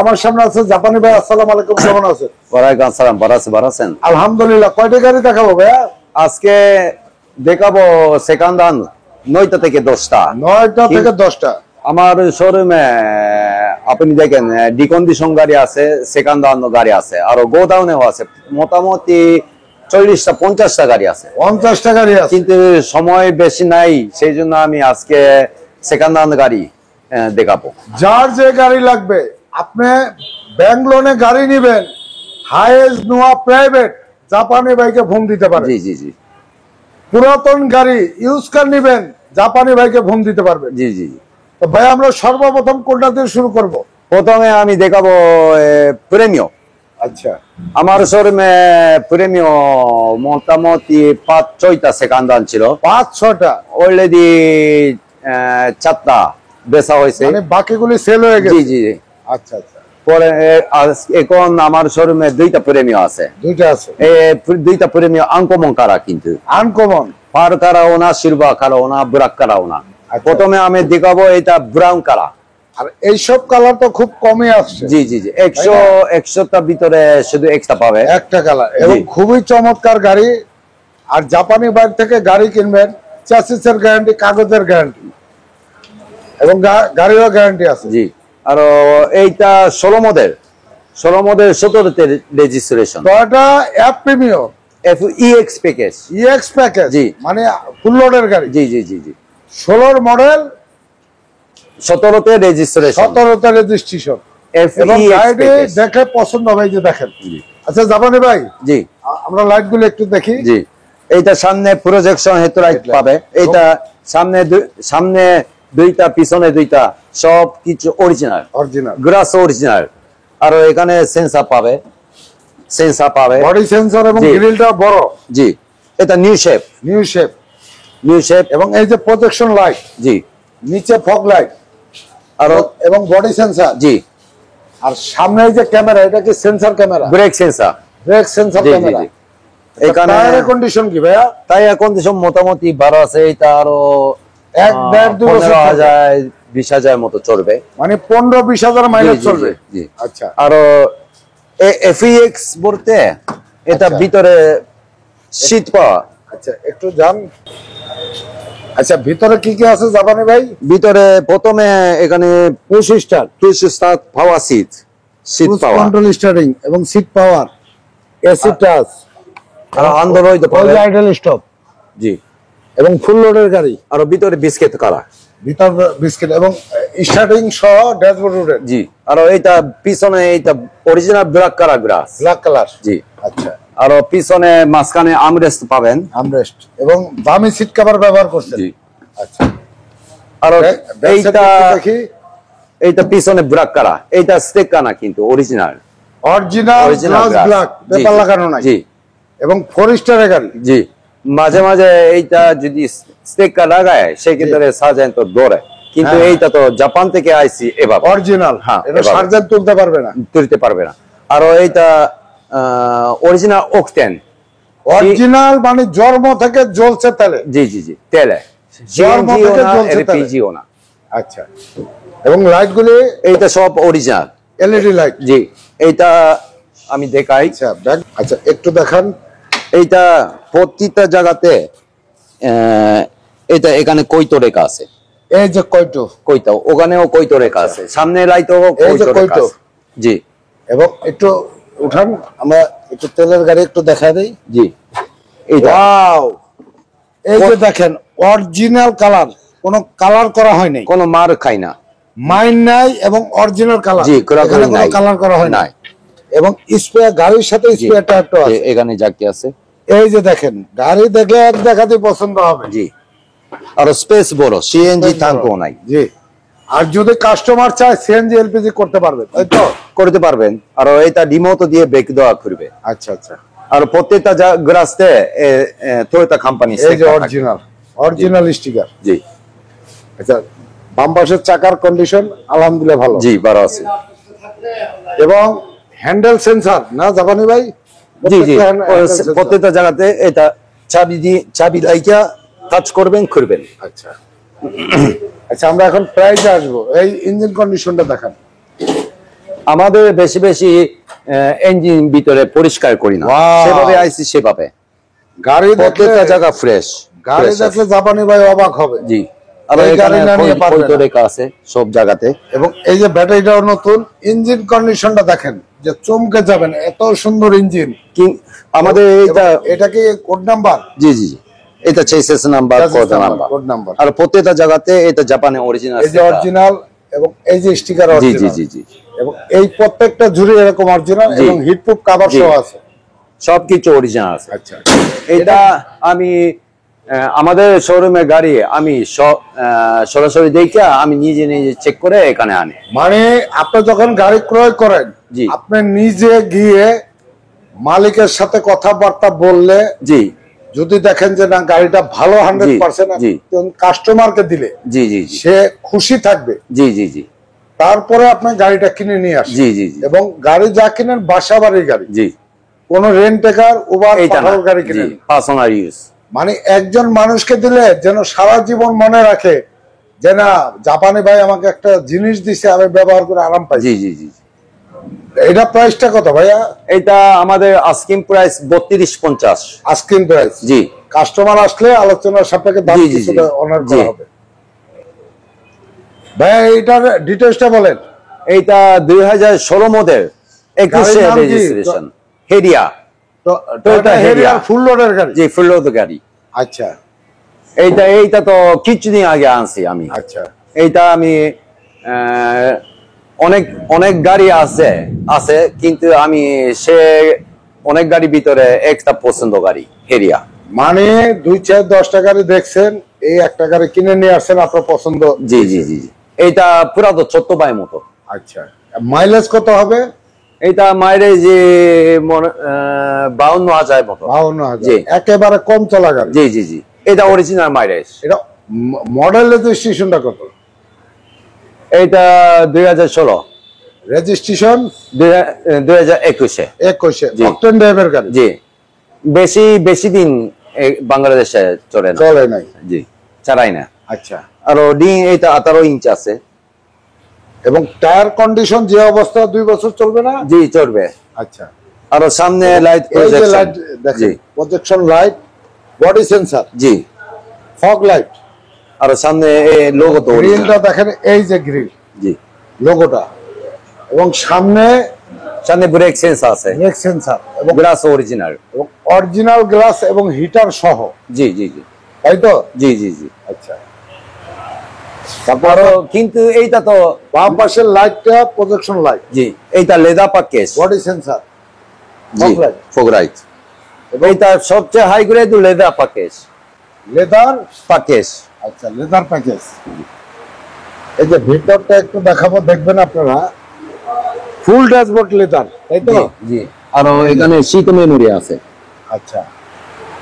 আমার সামনে আছে জাপানি ভাই। আসসালামু আলাইকুম, কেমন আছেন? ওয়ালাইকুম আসসালাম, ভালো আছেন? আলহামদুলিল্লাহ। কয়টা গাড়ি দেখাবো ভাইয়া? আজকে দেখাবো সেকেন্ড হ্যান্ড 9টা থেকে 10টা। 9টা থেকে 10টা। আমার শোরুমে আপনি দেখেন ডিকন্ডিশন গাড়ি আছে, সেকেন্ড হ্যান্ড গাড়ি আছে, আর গোডাউনেও আছে মোটামুটি 40টা 50টা গাড়ি আছে। 50টা গাড়ি আছে, কিন্তু সময় বেশি নাই, সেই জন্য আমি আজকে সেকেন্ড হ্যান্ড গাড়ি দেখাবো। যার যে গাড়ি লাগবে, আপনি ব্যাংক লোনে গাড়ি নিবেন, হাইয়েস্ট নোয়া প্রাইভেট, জাপানি ভাইকে ফোন দিতে পারেন। জি জি জি। পুরাতন গাড়ি ইউজ কার নিবেন, জাপানি ভাইকে ফোন দিতে পারবেন। জি জি। তো ভাই আমরা সর্বপ্রথম কোনটা দিয়ে শুরু করব? প্রথমে আমি দেখাবো প্রেমিও। আচ্ছা, আমার শোরুমে প্রেমিও মোটামুটি 5-6টা সেকেন্ড হ্যান্ড ছিল। 5-6টা অলরেডি 4টা বেচা হয়েছে, মানে বাকিগুলি সেল হয়ে জি গেছে। জি। আচ্ছা আচ্ছা, পরে এখন আমার শোরুমে 2টা প্রেমিও আছে। 2টা আছে। এই 2টা প্রেমিও আনকমন কারা, কিন্তু আনকমন পার কারাও না, সিলভার কারাও না, ব্ল্যাক কারাও না। প্রথমে আমি দেখাবো এটা ব্রাউন কারা। আর এইসব কালার তো খুব কমই আসছে। জি জি জি। 100টার ভিতরে শুধু একটা পাবে, একটা কালার, এবং খুবই চমৎকার গাড়ি। আর জাপানি বাইরে থেকে গাড়ি কিনবেন, চ্যাসিসের গ্যারান্টি, কাগজের গ্যারান্টি, এবং গাড়িরও গ্যারান্টি আছে। জি। আর এইটা 16 মডেল 17তে registration, Toyota F Premio EX package. EX package, জি। মানে ফুল লোডের গাড়ি। জি জি জি জি। 16 মডেল, 17তে রেজিস্ট্রেশন, 17তে রেজিস্ট্রেশন, এবং গাড়ি দেখে পছন্দ হবে। যে দেখেন। আচ্ছা জাপানি ভাই, জি আমরা লাইট গুলো একটু দেখি। জি। এইটা সামনে প্রজেকশন হেডলাইট পাবে, এইটা সামনে 2টা, পিছনে 2টা, সব কিছু অরিজিনাল, অরিজিনাল গ্লাস অরিজিনাল। আর এখানে সেন্সর পাবে, বডি সেন্সর, এবং জি। গ্রিলটা বড়। জি। এটা নিউ শেপ, নিউ শেপ, এবং এই যে প্রজেকশন লাইট, জি। নিচে ফগ লাইট, আর এবং বডি সেন্সর, জি। আর সামনে এই যে ক্যামেরা, এটা কি sensor camera? Brake sensor, brake sensor জি জি ক্যামেরা। জি। এখানে টায়ারের কন্ডিশন কি ভাইয়া? টায়ার কন্ডিশন মোটামুটি ভালো আছে। এটা আরো 1-1.5-2 বছর 15,000-20,000 মতো চলবে, মানে 15-20,000 মাইলেজ জি, জি, চলবে। জি। আচ্ছা, আরো FEX বলতে এটা আচ্ছা। ভিতরে শীত পাওয়া। আচ্ছা একটু যান। আচ্ছা, ভিতরে কি কি আছে জাপানি ভাই? ভিতরে প্রথমে এখানে পুশ স্টার্ট, পাওয়া শীত পাওয়া, কন্ট্রোল স্টারিং, এবং সিট পাওয়ার, এসি টাচ, আর অ্যান্ড্রয়েড পাবে, আইডল স্টপ, জি। এবং ফুল লোডের গাড়ি। আর ভিতরে বিস্কিট করা, ভিতর বিস্কিট, এবং স্টার্টিং সহ ড্যাশবোর্ড রুটেড, জি। আর এইটা পিছনে এইটা original black colour glass, black colour, জি। আচ্ছা। আর পিছনে মাঝখানে আমরেস্ট পাবেন, আমরেস্ট, এবং দামি সিট কভার ব্যবহার করছেন, জি। আচ্ছা। আর এইটা দেখি, এইটা পিছনে ব্ল্যাক কালার, এইটা স্টিকার না, কিন্তু original original glass black, paper লাগানো নাই, জি। এবং 4 স্টারের গাড়ি, জি। মাঝে মাঝে এইটা যদি স্টিকার লাগায় সেক্ষেত্রে সার্জেন্ট তো দৌড়ে, কিন্তু হ্যাঁ। এইটা তো জাপান থেকে আইসি, এবার অরিজিনাল, হ্যাঁ, এটা এভাবে। সার্জেন্ট তুলতে পারবে না, তুলতে পারবে না। আর এইটা অরিজিনাল অকটেন, অরিজিনাল, মানে জন্ম থেকে জ্বলছে তেলে, জি জি জি, তেলে, জন্ম সিএনজিও থেকে না, জ্বলছে তেলে। এলপিজিও না। আচ্ছা, এবং লাইট গুলি এইটা সব অরিজিনাল, এলইডি লাইট, জি। এইটা আমি দেখাই, আচ্ছা ব্যাক, আচ্ছা একটু দেখান। এইটা প্রতিটা জায়গাতে এটা এখানে কইতো রেখা আছে, এই যে কইতো, ওখানেও কইতো রেখা আছে, সামনে লাইটও এই যে কইতো রেখা কইতো, আছে, জি। এবং একটু উঠান, আমরা একটু তেলের গাড়ি একটু দেখা দেই। জি। এইটা ওয়াও, এই যে দেখেন অরিজিনাল কালার, কোনো কালার করা হয় নাই, কোনো মার খাই না, মাইন নাই, এবং অরিজিনাল কালার, জি। এখানে কোনো কালার করা হয় নাই, এবং স্পেয়ার গাড়ির সাথে স্পেয়ারটা একটু আছে, এখানে জাকি আছে, এই যে দেখেন, গাড়ি দেখে এক দেখাতে পছন্দ হবে, জি। আর স্পেস বড়, সিএনজি ট্যাঙ্কও নাই, জি। আর যদি কাস্টমার চায় সিএনজি এলপিজি করতে পারবে, তাই তো? করতে পারবেন। আর এটা রিমোট দিয়ে ব্রেক দেওয়া করবে। আচ্ছা আচ্ছা, আর প্রত্যেকটা গ্রাসতে টয়োটা কোম্পানি, এই যে অরিজিনাল স্টিকার, জি। আচ্ছা, বাম পাশের চাকার কন্ডিশন আলহামদুলিল্লাহ ভালো, জি, ভালো আছে, এবং হ্যান্ডেল সেন্সর না জাপানি ভাই? জি জি। Handle sensor. প্রত্যেকটা জায়গাতে এটা চাবি লাইকা টাচ করবেন, খুলবেন। আচ্ছা আচ্ছা, আমরা এখন প্রাইজে আসবো। এই ইঞ্জিন কন্ডিশনটা দেখান। আমাদের বেশি বেশি ইঞ্জিন ভিতরে পরিষ্কার করি না, Wow! সেভাবে আইসি সেভাবে। গাড়ি দেখলে প্রত্যেকটা জায়গা ফ্রেশ। গাড়ি দেখলে জাপানি ভাই অবাক হবে। জি, আর এই এখানে গাড়ি না নিয়ে পারবে ফলতো না। রেখা আছে সব জায়গাতে। এবং এই যে ব্যাটারিটাও নতুন, ইঞ্জিন কন্ডিশনটা দেখেন যে চমকে যাবেন, এত সুন্দর ইঞ্জিন। কি আমাদের এটা এটা কি কোড নাম্বার? জি জি জি, এটা চেসিস নাম্বার, কোড নাম্বার। আর প্রত্যেকটা জায়গাতে এটা জাপানে অরিজিনাল। এই যে অরিজিনাল এবং এই যে স্টিকার জি জি অরিজিনাল। জি জি, এবং এই প্রত্যেকটা জুড়ে এরকম অরিজিনাল জি। এবং হিটপ্রুফ কভার জি। সহ আছে। সবকিছু অরিজিনাল আছে। আচ্ছা, এটা আমি আমাদের শোরুমে গাড়ি আমি সরাসরি দেখে আমি নিজে নিজে চেক করে এখানে আনি। মানে আপনি যখন গাড়ি ক্রয় করেন, জি। আপনি নিজে গিয়ে মালিকের সাথে কথাবার্তা বললে, জি যদি দেখেন যে না গাড়িটা ভালো 100%, জি। কাস্টমারকে দিলে জি জি জি সে খুশি থাকবে। জি জি জি তারপরে আপনি গাড়িটা কিনে নিয়ে আসেন। জি জি জি এবং গাড়ি যা কিনেন বাসা বাড়ির গাড়ি, জি, কোনো রেন্টেকার উবার এইটা না, পাঠানোর গাড়ি জি, কিনেন। Personal use. মানে একজন মানুষকে দিলে যেন সারা জীবন মনে রাখে যে না জাপানি ভাই আমাকে একটা জিনিস দিছে, আমি ব্যবহার করে আরাম পাই। জি জি জি, এটা প্রাইসটা কত ভাইয়া? এটা আমাদের আস্কিং প্রাইস 3250। Asking price. জি। কাস্টমার আসলে আলোচনার সাপেক্ষে দাম জি, জি, কিছুটা জি। অনার জি। করা হবে। ভাইয়া এইটার ডিটেইলসটা বলেন। এইটা 2016 মডেল, 21 গাড়ির নাম কি? রেজিস্ট্রেশন, হেরিয়া। তো Toyota এটা Harrier। হেরিয়ার ফুল লোডের গাড়ি। জি, ফুল লোড গাড়ি। আচ্ছা এইটা তো কিছুদিন আগে আনছি আমি। আচ্ছা। এইটা আমি অনেক অনেক গাড়ি আছে কিন্তু আমি অনেক গাড়ি ভিতরে একটা পছন্দ গাড়ি হেরিয়া। মানে 2-4-10টা গাড়ি দেখছেন, এই একটা গাড়ি কিনে নিয়ে আসছেন আপনার পছন্দ। জি জি জি জি, এইটা পুরা তো ছোট্ট ভাই মতো। আচ্ছা, মাইলেজ কত হবে? এইটা মাইলেজ 52,000 মতো। 52,000, জি। একেবারে কম চলা গাড়ি। জি জি জি, এটা অরিজিনাল মাইলেজ। এটা মডেল রেজিস্ট্রেশনটা কত? এইটা 2016, রেজিস্ট্রেশন 2021-এ। 21-এ জি। অকটেন ড্রাইভের গাড়ি। জি, বেশি দিন বাংলাদেশে চলে না। চলে নাই। জি, চালাই না। আচ্ছা। আর এটা 18 ইঞ্চ আছে। এবং টায়ার কন্ডিশন যে অবস্থা 2 বছর চলবে না? জি, চলবে। আচ্ছা। আর সামনে লাইট এই যে প্রজেকশন। লাইট দেখেন, প্রজেকশন লাইট, বডি সেন্সর, জি, ফগ লাইট, আর সামনে লোগো তো গ্রিলটা দেখেন, এই যে গ্রিল জি, লোগোটা, এবং সামনে ব্রেক সেন্সর আছে, ব্রেক সেন্সর এবং গ্লাস অরিজিনাল। অরিজিনাল গ্লাস এবং হিটার সহ, জি জি জি, তাই তো? জি জি জি। আচ্ছা। তারপর কিন্তু এইটা তো বাম পাশের লাইটটা প্রজেকশন লাইট, জি, এইটা লেদার প্যাকেজ, বডি সেন্সর, জি, ফগ লাইট, ফগ লাইট। এইটা সবচেয়ে high grade leather package. Leather package. আচ্ছা, লেদার প্যাকেজ। এই যে ভিতরটা একটু দেখাবো, দেখবেন আপনারা, ফুল ড্যাশবোর্ড লেদার, তাই তো? জি জি, আর এখানে শীত মেমোরি আছে। আচ্ছা,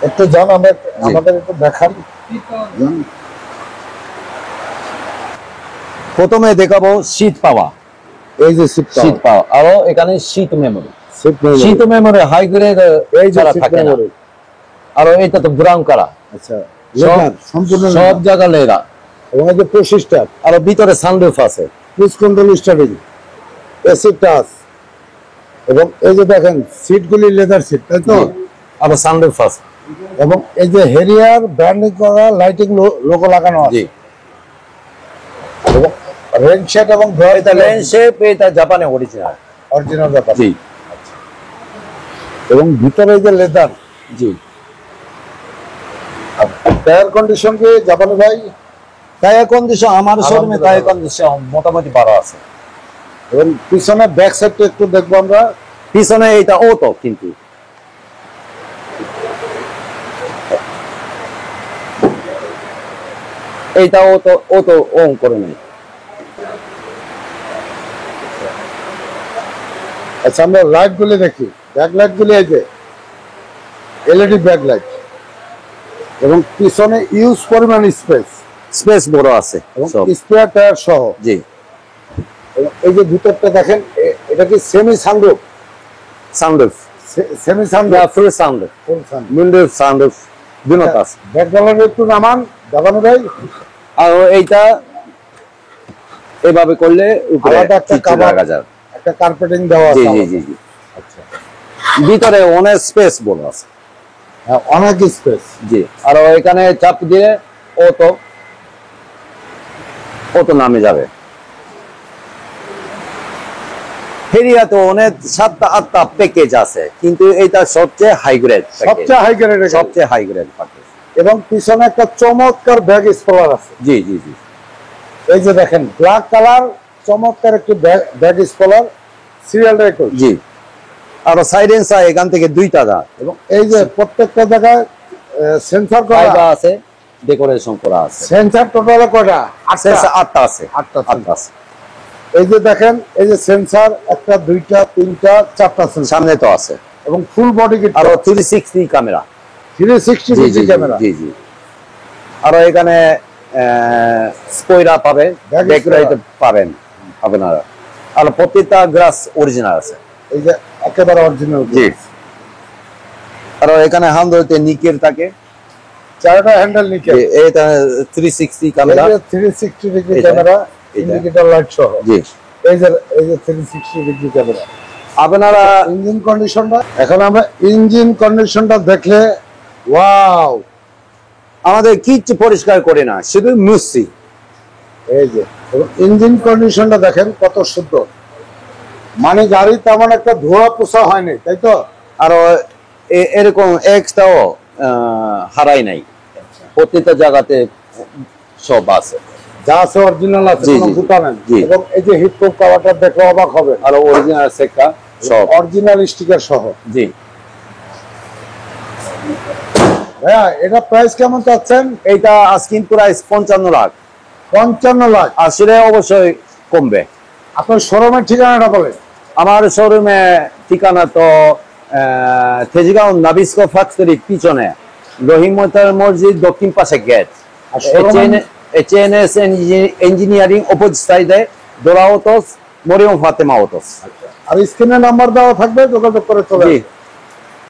একটু জান আমাদের একটু দেখান। প্রথমে দেখাবো শীত পাওয়া। এই যে শীত পাওয়া, আর এখানে শীত মেমোরি। শীত শীত মেমোরি হাই গ্রেড এই যে ছাড়া শীত থাকে না। মেমোরি। আর এটা তো ব্রাউন কালার। আচ্ছা, লেদার সম্পূর্ণ সব সব। জায়গা লেদা। এবং এই যে প্রসিস্টার, আর ভিতরে সানরুফ আছে, cruise control steering, AC touch, এবং এই যে দেখেন সিটগুলি লেদার সিট, তাই তো? আর সানরুফ আছে। এবং এই যে হেরিয়ার ব্র্যান্ডিং করা লাইটিং লোগো লাগানো আছে। জি, এবং রেন শেড এবং এটা লেন্স শেপ, এটা জাপানে অরিজিনাল। অরিজিনাল ব্যাপার। জি এবং ভিতরে এই যে লেদার, জি, টায়ার কন্ডিশন কি জাপানি ভাই? টায়ার কন্ডিশন আমার শোরুমে আলহামদুলিল্লাহ। টায়ার কন্ডিশন মোটামুটি 12 আছে। এবং পিছনে ব্যাক সাইডটা একটু দেখবো আমরা। পিছনে এটা অটো, কিন্তু এইটা অটো অন করে নাই। আচ্ছা, আমরা লাইট গুলি দেখি, ব্যাক লাইট গুলি, এই যে এলইডি ব্যাক লাইট, এবং পিছনে ইউজ পরিমাণ স্পেস বড় আছে এবং সব। স্পেয়ার টায়ার সহ। জি, এবং এই যে ভিতরটা দেখেন, এটা কি semi sunroof? Sunroof, semi sunroof, full sunroof, full sunroof. Window sunroof দুটো আছে। ব্যাকগ্রাউন্ড একটু নামান জাপানি ভাই। আর এইটা এভাবে করলে উপরে আলাদা একটা কিছু cover। রাখা যাবে। একটা কার্পেটিং দেওয়া জি আছে জি জি জি আচ্ছা ভিতরে অনেক স্পেস বড় আছে হ্যাঁ, অনেক স্পেস জি আর এখানে চাপ দিয়ে অটো নামে যাবে হেরিয়াতে অনেক 7টা 8টা প্যাকেজ আছে কিন্তু এটা সবচেয়ে হাই গ্রেড সবচেয়ে হাই গ্রেড সবচেয়ে হাই গ্রেড প্যাকেজ এবং পিছনে একটা চমৎকার ব্যাগ স্পলার আছে জি জি জি এই যে দেখেন ব্ল্যাক কালার চমৎকার একটি ব্যাগ স্পলার সিরিয়াল রেকর্ড জি আর সাইলেন্সার এখান থেকে 2টা দাঁত এবং এই যে প্রত্যেকটা জায়গায় সেন্সর করা ফাইবার আছে ডেকোরেশন করা আছে সেন্সর টোটালে কয়টা সেন্সর 8টা আছে আটটা 8টা আছে এই যে দেখেন এই যে সেন্সর একটা দুইটা তিনটা চারটা সেন্সর সামনে তো আছে এবং ফুল বডি কিট আর 360 ক্যামেরা 360 জি জি ডিগ্রি ক্যামেরা জি জি আর এখানে স্পয়লার পাবে Back ডেকোরেটর পাবেন আপনারা আর প্রত্যেকটা গ্লাস অরিজিনাল আছে এই যে একেবারে অরিজিনাল জি আর এখানে হ্যান্ডেলতে নিকেল থাকে চারটা হ্যান্ডেল নিকেল এটা 360 ক্যামেরা 360 ডিগ্রি এটা, ক্যামেরা এটা। ইন্ডিকেটর লাইট সহ জি এই যে 360 ডিগ্রি ক্যামেরা আপনারা ইঞ্জিন কন্ডিশনটা এখন আমরা ইঞ্জিন কন্ডিশনটা দেখলে ওয়াও আমাদের কিচ্ছু পরিষ্কার করে না শুধু মুসি এই যে ইঞ্জিন কন্ডিশনটা দেখেন কত সুন্দর মানে গাড়ি তেমন একটা ধোয়া পোছা হয়নি তাই তো আর এরকম একটাও হারাই নাই প্রত্যেকটা জায়গাতে সব আছে যা আছে অরিজিনাল আছে জি, কোনো জি, গুতা নেই জি। এবং এই যে হিট প্রুফ কভারটা দেখলে অবাক হবে আর অরিজিনাল সেকা সব অরিজিনাল স্টিকার সহ জি হ্যাঁ এটা প্রাইস কেমন চাচ্ছেন এইটা আস্কিং প্রাইস 55 লাখ 55 লাখ আসলে অবশ্যই কমবে আপনার শোরুমের ঠিকানাটা বলেন আমার শোরুমে ঠিকানা তো তেজগাঁও নাবিস্কো ফ্যাক্টরির পিছনে রহিম মসজিদ দক্ষিণ পাশে গেট আর showroom- HNS ইঞ্জিনিয়ারিং অপোজিট সাইডে দোরা অটোস মরিয়ম ফাতেমা অটোস আর স্ক্রিনে নাম্বার দেওয়া থাকবে যোগাযোগ করে চলে জি আসবেন।